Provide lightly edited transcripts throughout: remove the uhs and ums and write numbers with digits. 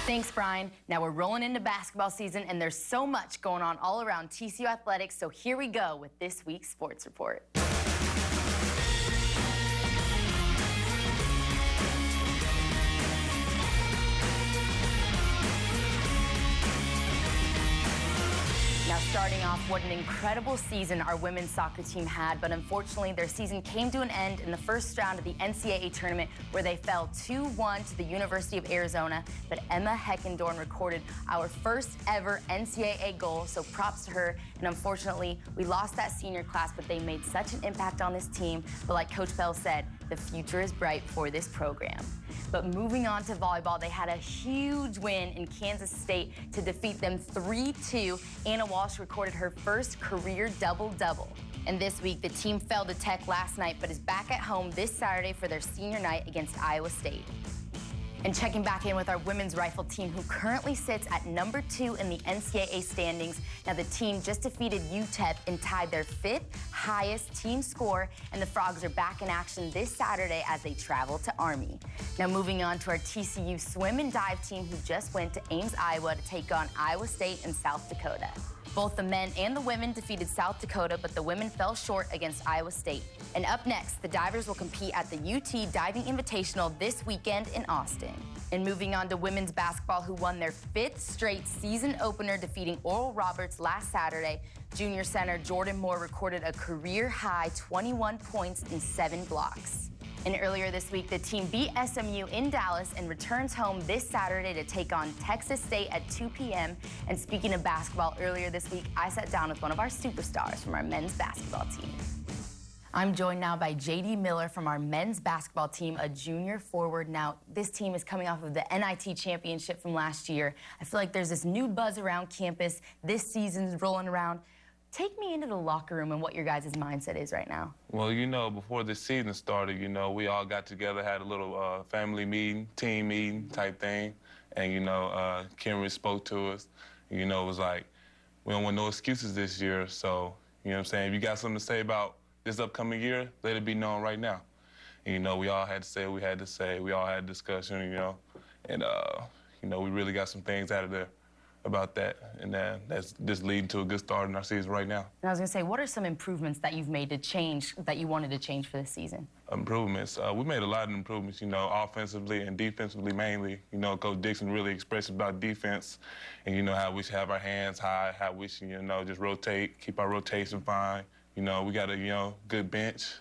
Thanks, Brian. Now we're rolling into basketball season, and there's so much going on all around TCU athletics, so here we go with this week's sports report. Now, starting off, what an incredible season our women's soccer team had, but unfortunately their season came to an end in the first round of the NCAA tournament where they fell 2-1 to the University of Arizona, but Emma Heckendorn recorded our first ever NCAA goal, so props to her. And unfortunately, we lost that senior class, but they made such an impact on this team. But like Coach Bell said, the future is bright for this program. But moving on to volleyball, they had a huge win in Kansas State to defeat them 3-2. Anna Walsh recorded her first career double-double. And this week, the team fell to Tech last night, but is back at home this Saturday for their senior night against Iowa State. And checking back in with our women's rifle team, who currently sits at number 2 in the NCAA standings. Now, the team just defeated UTEP and tied their 5th highest team score, and the Frogs are back in action this Saturday as they travel to Army. Now, moving on to our TCU swim and dive team, who just went to Ames, Iowa to take on Iowa State and South Dakota. Both the men and the women defeated South Dakota, but the women fell short against Iowa State. And up next, the divers will compete at the UT Diving Invitational this weekend in Austin. And moving on to women's basketball, who won their 5th straight season opener, defeating Oral Roberts last Saturday. Junior center Jordan Moore recorded a career-high 21 points and 7 blocks. And earlier this week, the team beat SMU in Dallas and returns home this Saturday to take on Texas State at 2 p.m. And speaking of basketball, earlier this week, I sat down with one of our superstars from our men's basketball team. I'm joined now by J.D. Miller from our men's basketball team, a junior forward. Now, this team is coming off of the NIT championship from last year. I feel like there's this new buzz around campus. This season's rolling around. Take me into the locker room and what your guys' mindset is right now. Well, you know, before the season started, you know, we all got together, had a little family meeting, team meeting type thing. And, you know, Kimry spoke to us. You know, it was like, we don't want no excuses this year. So, you know what I'm saying? If you got something to say about this upcoming year, let it be known right now. And, you know, we all had to say what we had to say. We all had a discussion, you know. And, you know, we really got some things out of there about that, and that's just leading to a good start in our season right now. And I was going to say, what are some improvements that you've made to change, that you wanted to change for this season? Improvements. We made a lot of improvements, you know, offensively and defensively mainly. You know, Coach Dixon really expressed about defense and, you know, how we should have our hands high, how we should, you know, just rotate, keep our rotation fine. You know, we got a, you know, good bench.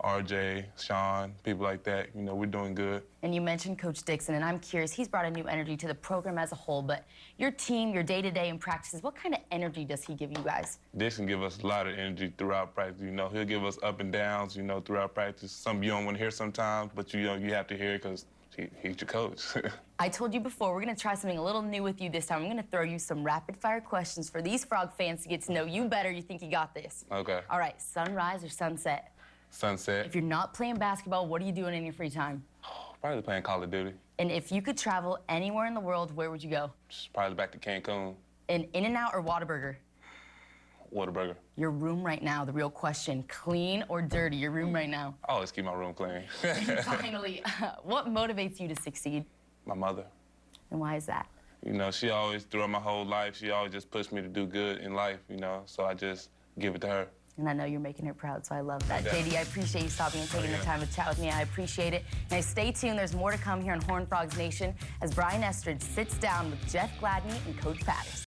RJ, Sean, people like that, you know, we're doing good. And you mentioned Coach Dixon, and I'm curious, he's brought a new energy to the program as a whole, but your team, your day-to-day and practices, what kind of energy does he give you guys? Dixon give us a lot of energy throughout practice, you know, he'll give us up and downs, you know, throughout practice. Some you don't want to hear sometimes, but you know, you have to hear it because he's your coach. I told you before, we're going to try something a little new with you this time. I'm going to throw you some rapid-fire questions for these Frog fans to get to know you better. You think you got this? Okay. All right, sunrise or sunset? Sunset. If you're not playing basketball, what are you doing in your free time? Probably playing Call of Duty. And if you could travel anywhere in the world, where would you go? Probably back to Cancun. An In-N-Out or Whataburger? Whataburger. Your room right now, the real question, clean or dirty? Your room right now. I always keep my room clean. Finally, what motivates you to succeed? My mother. And why is that? You know, she always, throughout my whole life, she always just pushed me to do good in life, you know, so I just give it to her. And I know you're making her proud, so I love that. JD, I appreciate you stopping and taking the time to chat with me. I appreciate it. Now, stay tuned. There's more to come here on Horned Frogs Nation as Brian Estridge sits down with Jeff Gladney and Coach Patterson.